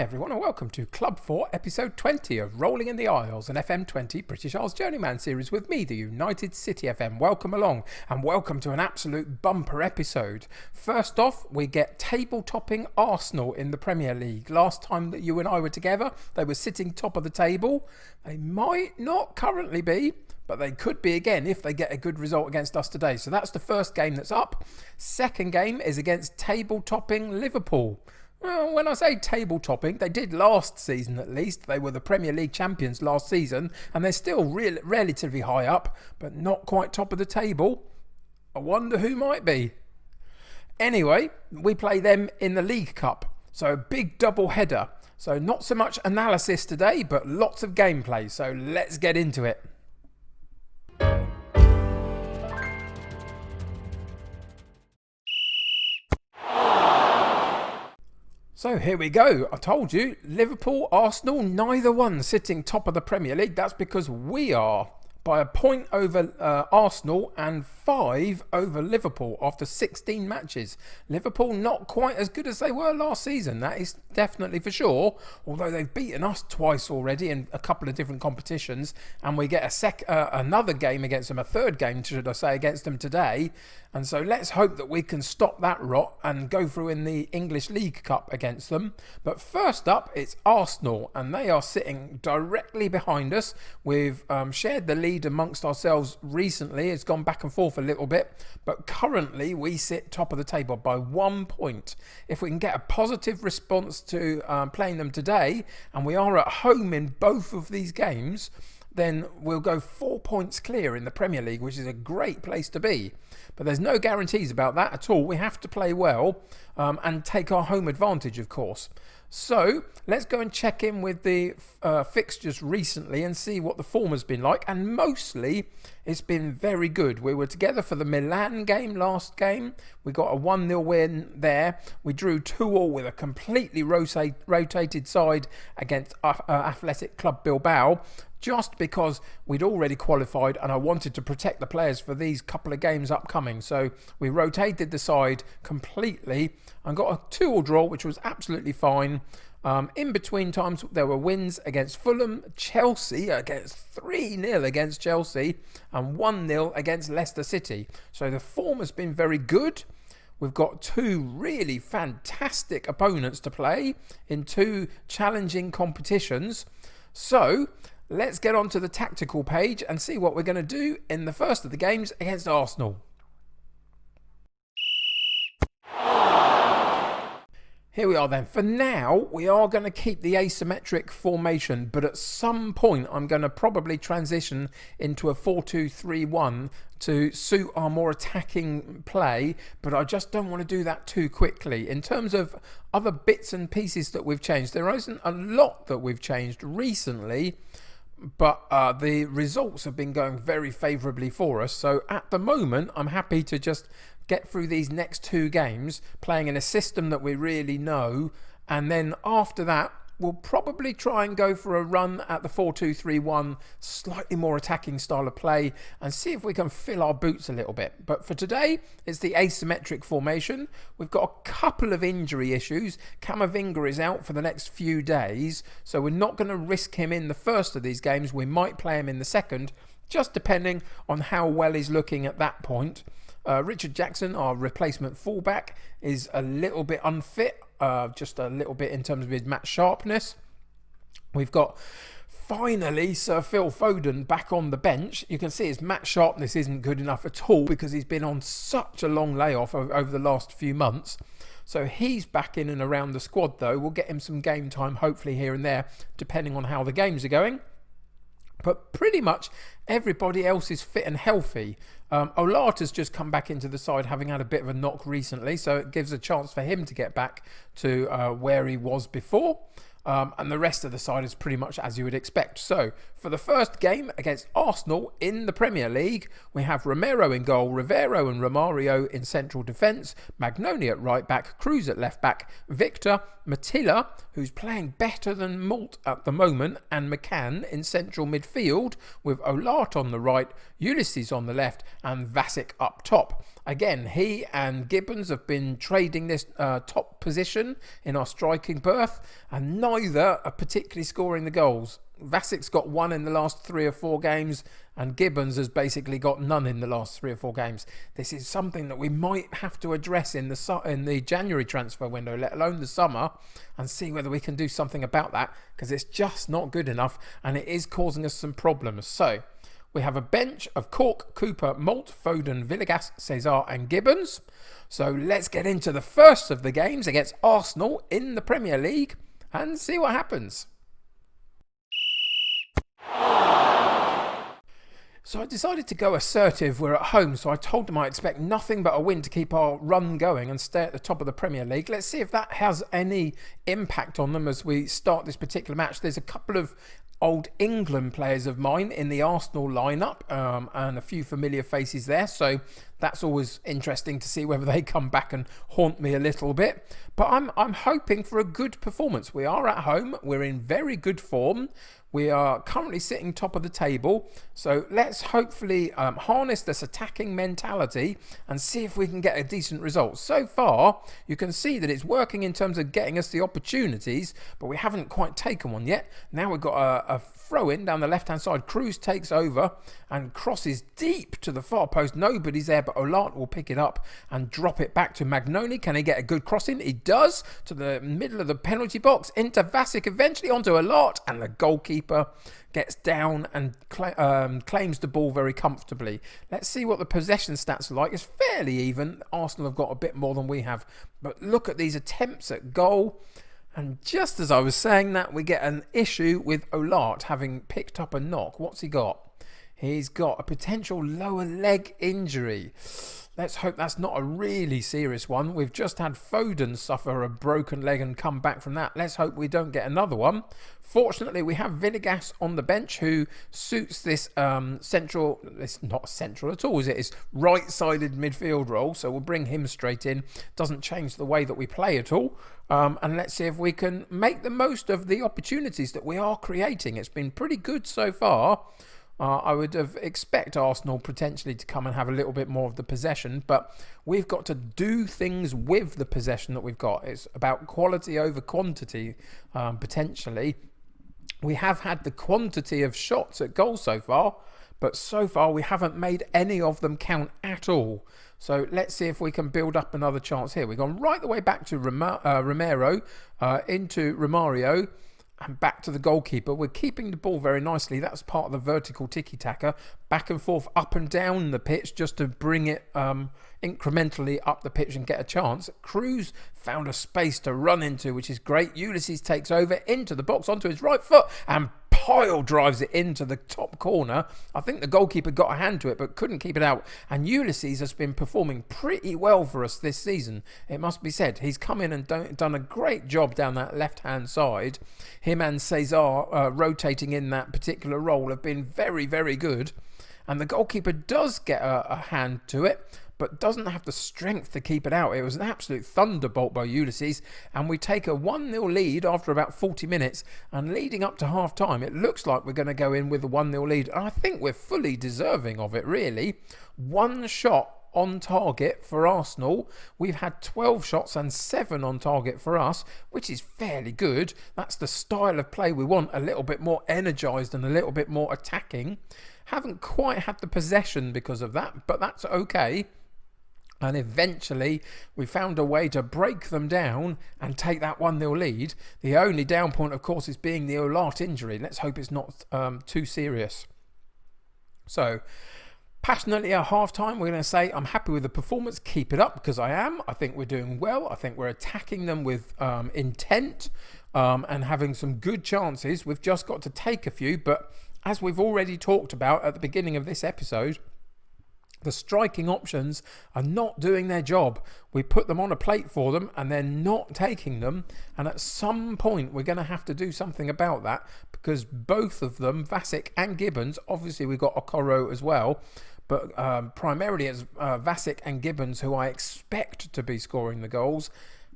everyone, and welcome to Club 4, episode 20 of Rolling in the Isles, an FM20 British Isles Journeyman series with me, the United City FM. Welcome along, and welcome to an absolute bumper episode. First off, we get table-topping Arsenal in the Premier League. Last time that you and I were together, they were sitting top of the table. They might not currently be, but they could be again if they get a good result against us today. So that's the first game that's up. Second game is against table-topping Liverpool. Well, when I say table-topping, they did last season at least. They were the Premier League champions last season, and they're still relatively high up, but not quite top of the table. I wonder who might be. Anyway, we play them in the League Cup, so a big double header. So not so much analysis today, but lots of gameplay, so let's get into it. So here we go. I told you, Liverpool, Arsenal, neither one sitting top of the Premier League. That's because we are by a point over Arsenal and 5 over Liverpool after 16 matches. Liverpool not quite as good as they were last season. That is definitely for sure. Although they've beaten us twice already in a couple of different competitions, and we get another game against them, a third game, should I say, against them today. And so let's hope that we can stop that rot and go through in the English League Cup against them. But first up, it's Arsenal, and they are sitting directly behind us. We've shared the lead amongst ourselves recently. It's gone back and forth a little bit, but currently we sit top of the table by 1 point. If we can get a positive response to playing them today, and we are at home in both of these games, then we'll go 4 points clear in the Premier League, which is a great place to be. But there's no guarantees about that at all. We have to play well and take our home advantage, of course. So let's go and check in with the fixtures recently and see what the form has been like. And mostly it's been very good. We were together for the Milan game last game. We got a 1-0 win there. We drew 2-2 with a completely rotated side against Athletic Club Bilbao, just because we'd already qualified and I wanted to protect the players for these couple of games upcoming. So we rotated the side completely and got a 2-2 draw, which was absolutely fine. In between times, there were wins against Fulham, Chelsea, against 3-0 against Chelsea, and 1-0 against Leicester City. So the form has been very good. We've got 2 really fantastic opponents to play in 2 challenging competitions. So let's get on to the tactical page and see what we're going to do in the first of the games against Arsenal. Here we are then. For now, we are going to keep the asymmetric formation, but at some point I'm going to probably transition into a 4-2-3-1 to suit our more attacking play, but I just don't want to do that too quickly. In terms of other bits and pieces that we've changed, there isn't a lot that we've changed recently, but the results have been going very favourably for us. So at the moment, I'm happy to just get through these next 2 games playing in a system that we really know, and then after that we'll probably try and go for a run at the 4-2-3-1, slightly more attacking style of play, and see if we can fill our boots a little bit. But for today, it's the asymmetric formation. We've got a couple of injury issues. Camavinga is out for the next few days, so we're not going to risk him in the first of these games. We might play him in the second, just depending on how well he's looking at that point. Richard Jackson, our replacement fullback, is a little bit unfit, just a little bit in terms of his match sharpness. We've got finally Sir Phil Foden back on the bench. You can see his match sharpness isn't good enough at all because he's been on such a long layoff over the last few months. So he's back in and around the squad though. We'll get him some game time hopefully here and there depending on how the games are going. But pretty much everybody else is fit and healthy. Olata's just come back into the side having had a bit of a knock recently, so it gives a chance for him to get back to where he was before. And the rest of the side is pretty much as you would expect. So for the first game against Arsenal in the Premier League, we have Romero in goal, Rivero and Romario in central defence, Magnoni at right back, Cruz at left back, Victor, Matilla, who's playing better than Malt at the moment, and McCann in central midfield, with Olat on the right, Ulysses on the left, and Vasic up top. Again, he and Gibbons have been trading this top position in our striking berth, and neither are particularly scoring the goals. Vasic's got one in the last 3 or 4 games, and Gibbons has basically got none in the last 3 or 4 games. This is something that we might have to address in the January transfer window, let alone the summer, and see whether we can do something about that, because it's just not good enough, and it is causing us some problems. So we have a bench of Cork, Cooper, Malt, Foden, Villegas, Cesar and Gibbons. So let's get into the first of the games against Arsenal in the Premier League and see what happens. So I decided to go assertive. We're at home, so I told them I expect nothing but a win to keep our run going and stay at the top of the Premier League. Let's see if that has any impact on them as we start this particular match. There's a couple of old England players of mine in the Arsenal lineup, and a few familiar faces there, so that's always interesting to see whether they come back and haunt me a little bit. But I'm hoping for a good performance. We are at home, we're in very good form. We are currently sitting top of the table, so let's hopefully harness this attacking mentality and see if we can get a decent result. So far, you can see that it's working in terms of getting us the opportunities, but we haven't quite taken one yet. Now we've got a throw-in down the left-hand side. Cruz takes over and crosses deep to the far post. Nobody's there, but Olart will pick it up and drop it back to Magnoni. Can he get a good cross in? He does, to the middle of the penalty box, into Vasic, eventually onto Olart, and the goalkeeper gets down and claims the ball very comfortably. Let's see what the possession stats are like. It's fairly even. Arsenal have got a bit more than we have, but look at these attempts at goal. And just as I was saying that, we get an issue with Olart having picked up a knock. What's he got? He's got a potential lower leg injury. Let's hope that's not a really serious one. We've just had Foden suffer a broken leg and come back from that. Let's hope we don't get another one. Fortunately, we have Villegas on the bench who suits this central, it's not central at all, is it? It's right-sided midfield role, so we'll bring him straight in. Doesn't change the way that we play at all. And let's see if we can make the most of the opportunities that we are creating. It's been pretty good so far. I would have expect Arsenal potentially to come and have a little bit more of the possession, but we've got to do things with the possession that we've got. It's about quality over quantity, potentially. We have had the quantity of shots at goal so far, but so far we haven't made any of them count at all. So let's see if we can build up another chance here. We've gone right the way back to Romero, into Romario, and back to the goalkeeper. We're keeping the ball very nicely. That's part of the vertical tiki-taka. Back and forth, up and down the pitch, just to bring it incrementally up the pitch and get a chance. Cruz found a space to run into, which is great. Ulysses takes over into the box onto his right foot and pile drives it into the top corner. I think the goalkeeper got a hand to it but couldn't keep it out. And Ulysses has been performing pretty well for us this season, it must be said. He's come in and done a great job down that left-hand side. Him and Cesar rotating in that particular role have been very, very good. And the goalkeeper does get a hand to it, but doesn't have the strength to keep it out. It was an absolute thunderbolt by Ulysses, and we take a 1-0 lead after about 40 minutes, and leading up to half-time, it looks like we're going to go in with a 1-0 lead, and I think we're fully deserving of it, really. One shot on target for Arsenal. We've had 12 shots and 7 on target for us, which is fairly good. That's the style of play we want, a little bit more energised and a little bit more attacking. Haven't quite had the possession because of that, but that's okay. And eventually we found a way to break them down and take that 1-0 lead. The only down point, of course, is being the Olart injury. Let's hope it's not too serious. So, passionately at half-time, we're going to say I'm happy with the performance. Keep it up, because I am. I think we're doing well. I think we're attacking them with intent and having some good chances. We've just got to take a few, but as we've already talked about at the beginning of this episode, the striking options are not doing their job. We put them on a plate for them and they're not taking them. And at some point, we're going to have to do something about that, because both of them, Vasic and Gibbons, obviously we've got Okoro as well, but primarily it's Vasic and Gibbons who I expect to be scoring the goals.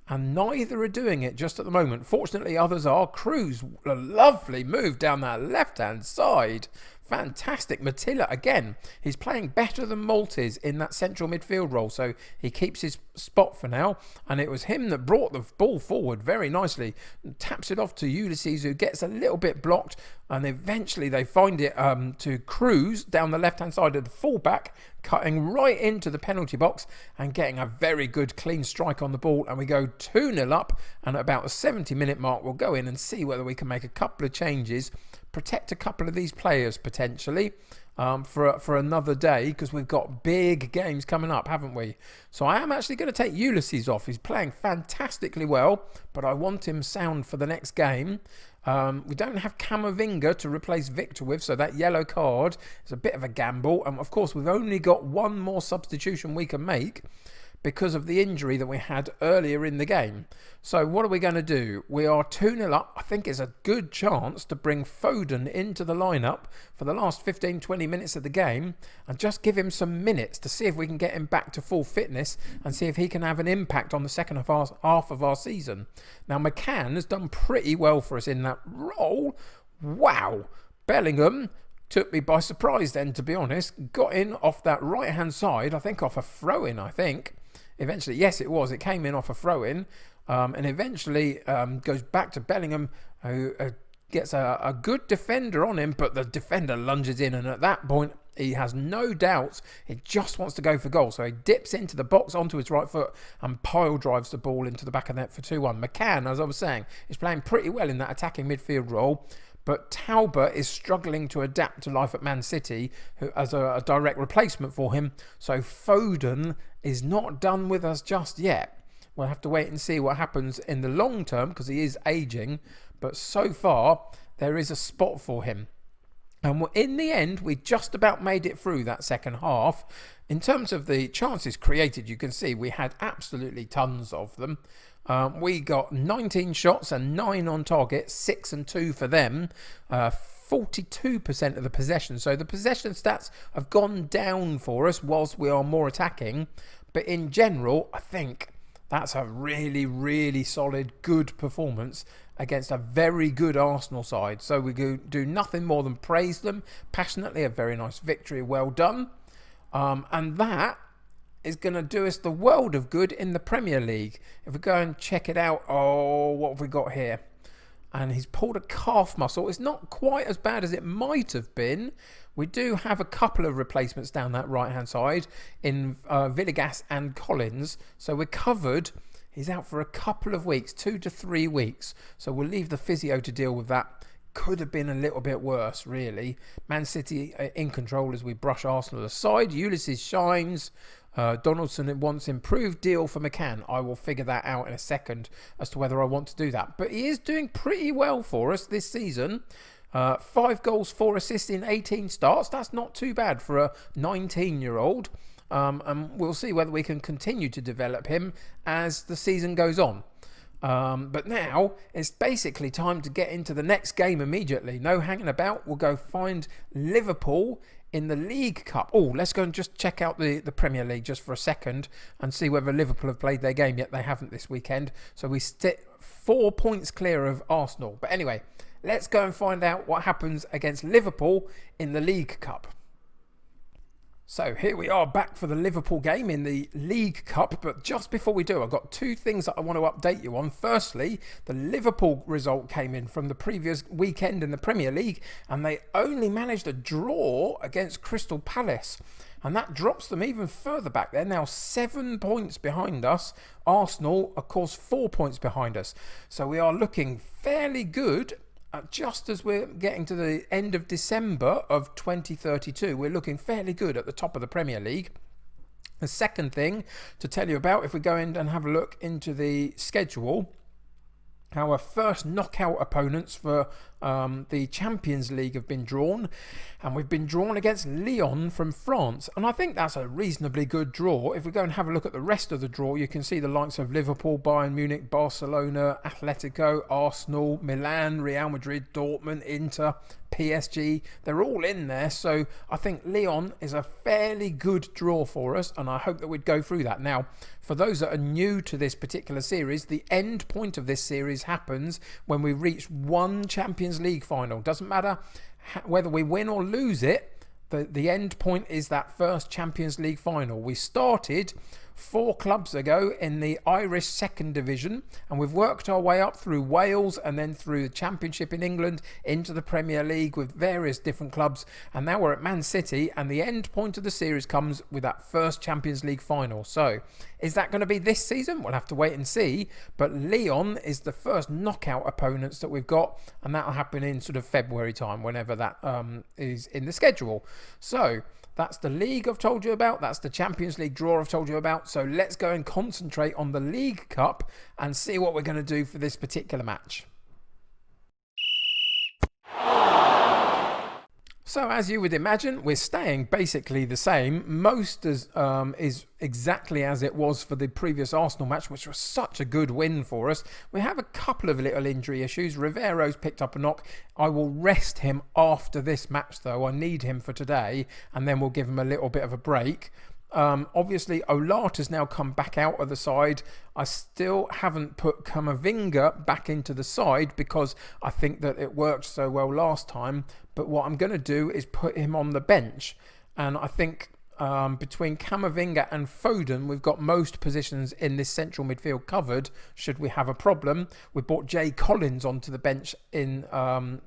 And neither are doing it just at the moment. Fortunately, others are. Cruz, a lovely move down that left-hand side. Fantastic. Matilla, again, he's playing better than Maltese in that central midfield role, so he keeps his spot for now. And it was him that brought the ball forward very nicely, taps it off to Ulysses, who gets a little bit blocked, and eventually they find it to Cruz down the left-hand side of the fullback, cutting right into the penalty box and getting a very good clean strike on the ball. And we go 2-0 up, and at about the 70-minute mark, we'll go in and see whether we can make a couple of changes, protect a couple of these players potentially for another day, because we've got big games coming up, haven't we? So I am actually going to take Ulysses off. He's playing fantastically well, but I want him sound for the next game. We don't have Camavinga to replace Victor with, so that yellow card is a bit of a gamble. And of course, we've only got one more substitution we can make because of the injury that we had earlier in the game. So what are we going to do? We are 2-0 up. I think it's a good chance to bring Foden into the lineup for the last 15-20 minutes of the game and just give him some minutes to see if we can get him back to full fitness and see if he can have an impact on the second half of our season. Now, McCann has done pretty well for us in that role. Wow. Bellingham took me by surprise then, to be honest. Got in off that right-hand side, I think off a throw-in, Eventually, yes, it was. It came in off a throw-in, and eventually goes back to Bellingham, who gets a good defender on him, but the defender lunges in, and at that point, he has no doubts. He just wants to go for goal. So he dips into the box onto his right foot and pile drives the ball into the back of the net for 2-1. McCann, as I was saying, is playing pretty well in that attacking midfield role. But Tauber is struggling to adapt to life at Man City as a direct replacement for him. So Foden is not done with us just yet. We'll have to wait and see what happens in the long term, because he is ageing. But so far, there is a spot for him. And in the end, we just about made it through that second half. In terms of the chances created, you can see we had absolutely tons of them. We got 19 shots and 9 on target, 6 and 2 for them, 42% of the possession. So the possession stats have gone down for us whilst we are more attacking. But in general, I think that's a really, really solid, good performance against a very good Arsenal side. So we do nothing more than praise them passionately. A very nice victory, well done. And that is going to do us the world of good in the Premier League. If we go and check it out, what have we got here? And he's pulled a calf muscle. It's not quite as bad as it might have been. We do have a couple of replacements down that right-hand side in Villegas and Collins. So we're covered. He's out for a couple of weeks, 2 to 3 weeks. So we'll leave the physio to deal with that. Could have been a little bit worse, really. Man City in control as we brush Arsenal aside. Ulysses shines. Donaldson wants improved deal for McCann. I will figure that out in a second as to whether I want to do that. But he is doing pretty well for us this season. 5 goals, 4 assists in 18 starts. That's not too bad for a 19-year-old. And we'll see whether we can continue to develop him as the season goes on. But now it's basically time to get into the next game immediately. No hanging about. We'll go find Liverpool in the League Cup. Let's go and just check out the Premier League just for a second and see whether Liverpool have played their game yet. They haven't this weekend. So we sit 4 points clear of Arsenal. But anyway, let's go and find out what happens against Liverpool in the League Cup. So here we are back for the Liverpool game in the League Cup, but just before we do, I've got 2 things that I want to update you on. Firstly, the Liverpool result came in from the previous weekend in the Premier League, and they only managed a draw against Crystal Palace, and that drops them even further back. They're now 7 points behind us. Arsenal, of course, 4 points behind us. So we are looking fairly good. Just as we're getting to the end of December of 2032, we're looking fairly good at the top of the Premier League. The second thing to tell you about, if we go in and have a look into the schedule, our first knockout opponents for the Champions League have been drawn, and we've been drawn against Lyon from France, and I think that's a reasonably good draw. If we go and have a look at the rest of the draw, you can see the likes of Liverpool, Bayern Munich, Barcelona, Atletico, Arsenal, Milan, Real Madrid, Dortmund, Inter, PSG, they're all in there. So I think Lyon is a fairly good draw for us, and I hope that we'd go through that. Now, for those that are new to this particular series, the end point of this series happens when we reach one Champions League final. Doesn't matter whether we win or lose it, the end point is that first Champions League final. We started 4 clubs ago in the Irish second division, and we've worked our way up through Wales and then through the Championship in England into the Premier League with various different clubs, and now we're at Man City, and the end point of the series comes with that first Champions League final. So is that going to be this season? We'll have to wait and see, but Lyon is the first knockout opponents that we've got, and that'll happen in sort of February time, whenever that is in the schedule. So that's the league I've told you about. That's the Champions League draw I've told you about. So let's go and concentrate on the League Cup and see what we're going to do for this particular match. So as you would imagine, we're staying basically the same. Most is exactly as it was for the previous Arsenal match, which was such a good win for us. We have a couple of little injury issues. Rivero's picked up a knock. I will rest him after this match, though. I need him for today, and then we'll give him a little bit of a break. Obviously, Olart has now come back out of the side. I still haven't put Camavinga back into the side because I think that it worked so well last time. But what I'm going to do is put him on the bench. And I think between Camavinga and Foden, we've got most positions in this central midfield covered should we have a problem. We brought Jay Collins onto the bench in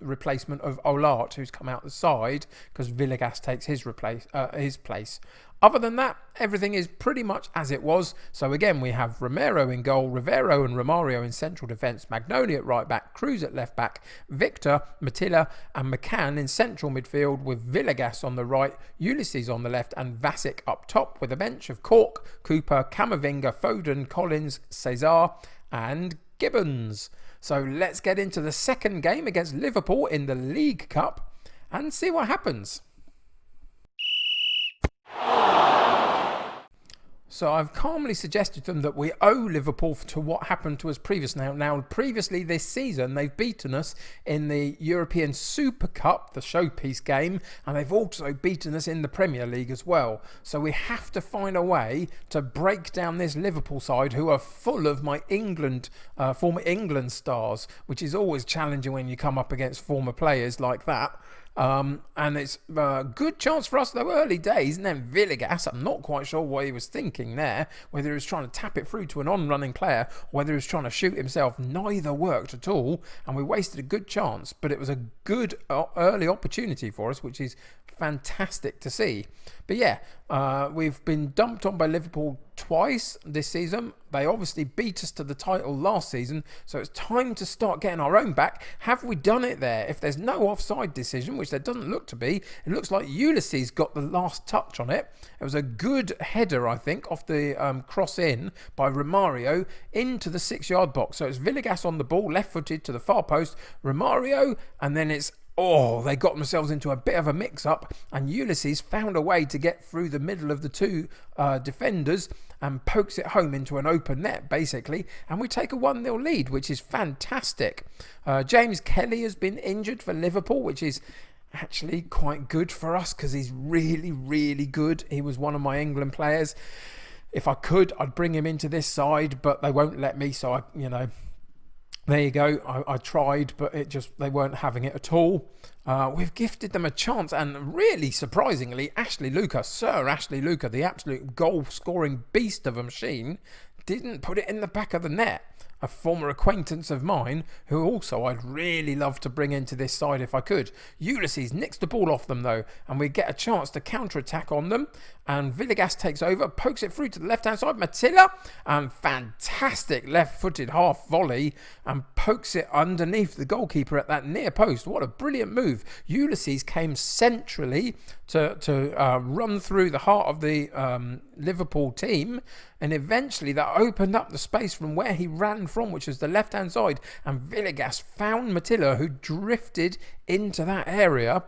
replacement of Olart, who's come out the side, because Villegas takes his place. Other than that, everything is pretty much as it was. So again, we have Romero in goal, Rivero and Romario in central defence, Magnoli at right back, Cruz at left back, Victor, Matilla and McCann in central midfield with Villegas on the right, Ulysses on the left and Vasic up top with a bench of Cork, Cooper, Camavinga, Foden, Collins, Cesar and Gibbons. So let's get into the second game against Liverpool in the League Cup and see what happens. So I've calmly suggested to them that we owe Liverpool to what happened to us previously. Now, previously this season, they've beaten us in the European Super Cup, the showpiece game, and they've also beaten us in the Premier League as well. So we have to find a way to break down this Liverpool side, who are full of my former England stars, which is always challenging when you come up against former players like that. And it's a good chance for us, though, early days. And then Villegas, I'm not quite sure what he was thinking there, whether he was trying to tap it through to an on-running player or whether he was trying to shoot himself. Neither worked at all, and we wasted a good chance, but it was a good early opportunity for us, which is fantastic to see. But yeah, we've been dumped on by Liverpool twice this season. They obviously beat us to the title last season, so it's time to start getting our own back. Have we done it there? If there's no offside decision, which there doesn't look to be, it looks like Ulysses got the last touch on it. It was a good header, I think, off the cross in by Romario into the 6-yard box. So it's Villegas on the ball, left-footed to the far post, Romario, and then it's they got themselves into a bit of a mix-up, and Ulysses found a way to get through the middle of the two defenders and pokes it home into an open net, basically, and we take a 1-0 lead, which is fantastic. James Kelly has been injured for Liverpool, which is actually quite good for us because he's really, really good. He was one of my England players. If I could, I'd bring him into this side, but they won't let me, so there you go. I tried, but they weren't having it at all. We've gifted them a chance, and really surprisingly, Sir Ashley Luca, the absolute goal-scoring beast of a machine, didn't put it in the back of the net. A former acquaintance of mine, who also I'd really love to bring into this side if I could. Ulysses nicks the ball off them though, and we get a chance to counter-attack on them, and Villegas takes over, pokes it through to the left-hand side, Matilla, and fantastic left-footed half volley, and pokes it underneath the goalkeeper at that near post. What a brilliant move. Ulysses came centrally to run through the heart of the Liverpool team, and eventually that opened up the space from where he ran from, which was the left-hand side, and Villegas found Matilla, who drifted into that area,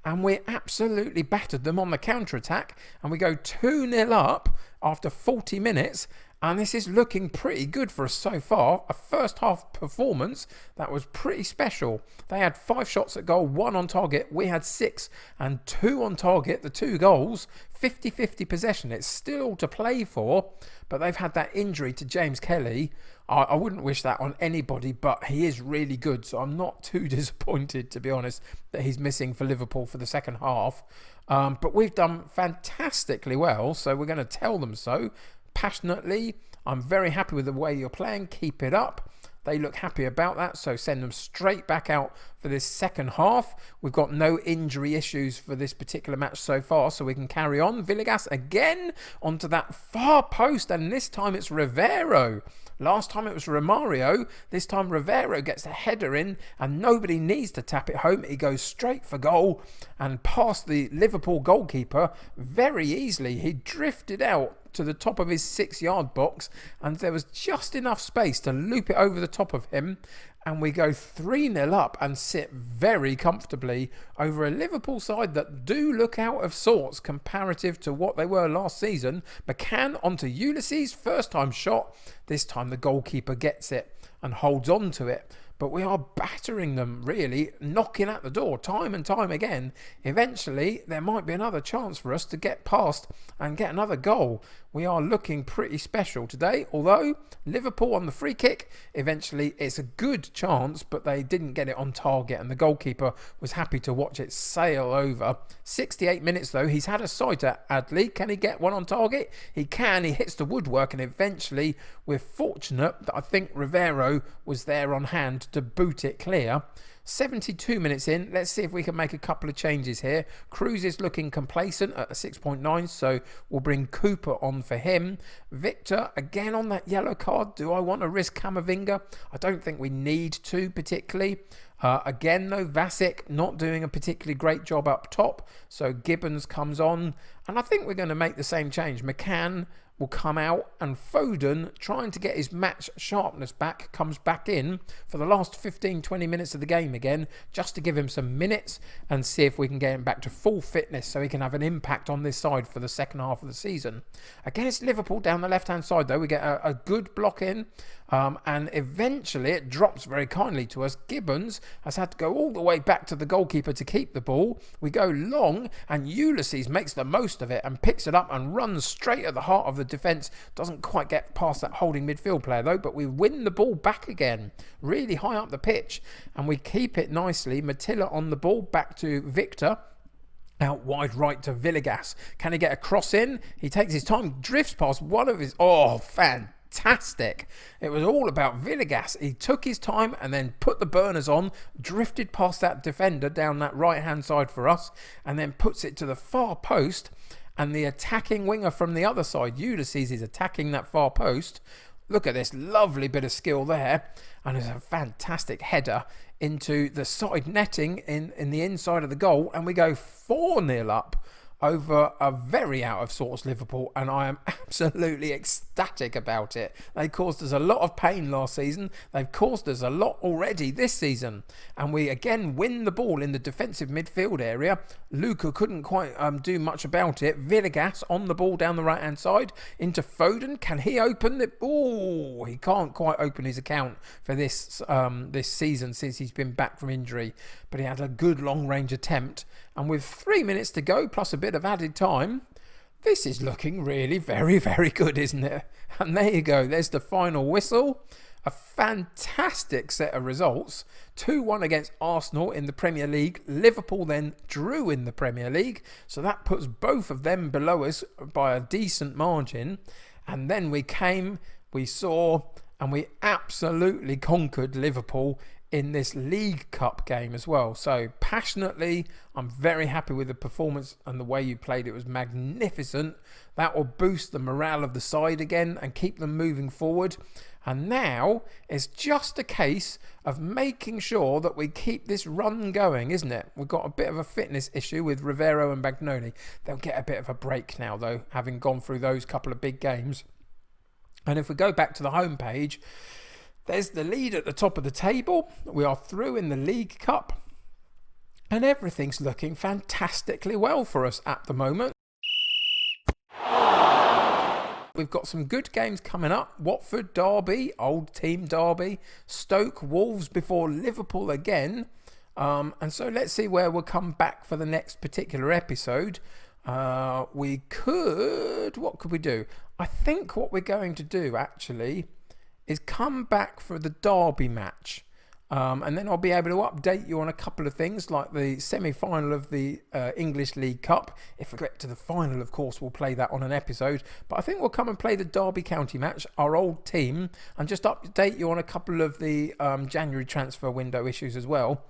and we absolutely battered them on the counter-attack, and we go 2-0 up after 40 minutes, And this is looking pretty good for us so far. A first half performance that was pretty special. They had 5 shots at goal, 1 on target. We had 6 and 2 on target. The 2 goals, 50-50 possession. It's still to play for, but they've had that injury to James Kelly. I wouldn't wish that on anybody, but he is really good. So I'm not too disappointed, to be honest, that he's missing for Liverpool for the second half. But we've done fantastically well, so we're going to tell them so. Passionately, I'm very happy with the way you're playing. Keep it up. They look happy about that, so send them straight back out for this second half. We've got no injury issues for this particular match so far, so we can carry on. Villegas again onto that far post, and this time it's Rivero. Last time it was Romario. This time Rivero gets a header in, and nobody needs to tap it home. He goes straight for goal and past the Liverpool goalkeeper very easily. He drifted out to the top of his 6-yard box, and there was just enough space to loop it over the top of him, and we go 3-0 up and sit very comfortably over a Liverpool side that do look out of sorts comparative to what they were last season. McCann onto Ulysses, first time shot. This time the goalkeeper gets it and holds on to it. But we are battering them, really, knocking at the door time and time again. Eventually, there might be another chance for us to get past and get another goal. We are looking pretty special today, although Liverpool on the free kick, eventually it's a good chance, but they didn't get it on target, and the goalkeeper was happy to watch it sail over. 68 minutes though, he's had a sight at Adley. Can he get one on target? He can. He hits the woodwork, and eventually we're fortunate that I think Rivero was there on hand to boot it clear. 72 minutes in, let's see if we can make a couple of changes here. Cruz is looking complacent at a 6.9, so we'll bring Cooper on for him. Victor, again on that yellow card. Do I want to risk Camavinga? I don't think we need to particularly. Again though, Vasic not doing a particularly great job up top, so Gibbons comes on, and I think we're going to make the same change. McCann will come out, and Foden, trying to get his match sharpness back, comes back in for the last 15-20 minutes of the game again, just to give him some minutes and see if we can get him back to full fitness so he can have an impact on this side for the second half of the season. Against Liverpool down the left-hand side though, we get a good block in, and eventually it drops very kindly to us. Gibbons has had to go all the way back to the goalkeeper to keep the ball. We go long, and Ulysses makes the most of it and picks it up and runs straight at the heart of the defence. Doesn't quite get past that holding midfield player though, but we win the ball back again, really high up the pitch, and we keep it nicely. Matilla on the ball, back to Victor. Out wide right to Villegas. Can he get a cross in? He takes his time, drifts past one of his... Oh, fantastic. It was all about Villegas. He took his time and then put the burners on, drifted past that defender down that right-hand side for us, and then puts it to the far post. And the attacking winger from the other side, Ulysses, is attacking that far post. Look at this lovely bit of skill there. And it's a fantastic header into the side netting in the inside of the goal. And we go 4-0 up over a very out of sorts Liverpool, and I am absolutely ecstatic about it. They caused us a lot of pain last season. They've caused us a lot already this season, and we again win the ball in the defensive midfield area. Luca couldn't quite do much about it. Villegas on the ball down the right hand side into Foden. Can he open it? Oh, he can't quite open his account for this this season since he's been back from injury, but he had a good long range attempt. And with 3 minutes to go, plus a bit of added time, this is looking really very, very good, isn't it? And there you go. There's the final whistle. A fantastic set of results. 2-1 against Arsenal in the Premier League. Liverpool then drew in the Premier League. So that puts both of them below us by a decent margin. And then we came, we saw, and we absolutely conquered Liverpool in this League Cup game as well. So passionately, I'm very happy with the performance and the way you played. It was magnificent. That will boost the morale of the side again and keep them moving forward. And now it's just a case of making sure that we keep this run going, isn't it? We've got a bit of a fitness issue with Rivero and Bagnoni. They'll get a bit of a break now though, having gone through those couple of big games. And if we go back to the homepage, there's the lead at the top of the table. We are through in the League Cup, and everything's looking fantastically well for us at the moment. We've got some good games coming up. Watford derby, old team derby. Stoke, Wolves before Liverpool again. And so let's see where we'll come back for the next particular episode. What could we do? I think what we're going to do actually is come back for the derby match. And then I'll be able to update you on a couple of things like the semi-final of the English League Cup. If we get to the final, of course, we'll play that on an episode. But I think we'll come and play the Derby County match, our old team, and just update you on a couple of the January transfer window issues as well.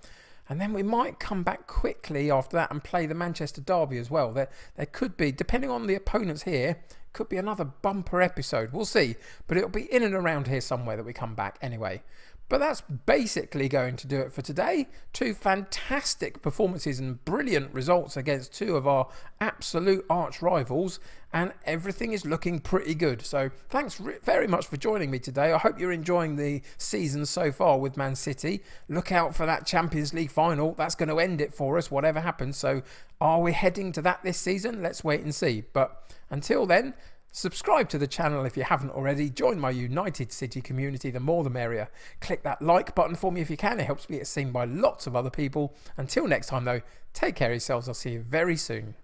And then we might come back quickly after that and play the Manchester Derby as well. There could be, depending on the opponents here, could be another bumper episode. We'll see. But it'll be in and around here somewhere that we come back anyway. But that's basically going to do it for today. 2 fantastic performances and brilliant results against 2 of our absolute arch rivals. And everything is looking pretty good. So thanks very much for joining me today. I hope you're enjoying the season so far with Man City. Look out for that Champions League final. That's going to end it for us, whatever happens. So are we heading to that this season? Let's wait and see. But until then, subscribe to the channel if you haven't already. Join my United City community, the more the merrier. Click that like button for me if you can. It helps me get seen by lots of other people. Until next time though, take care of yourselves. I'll see you very soon.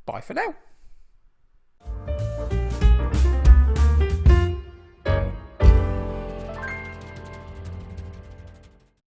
Bye for now.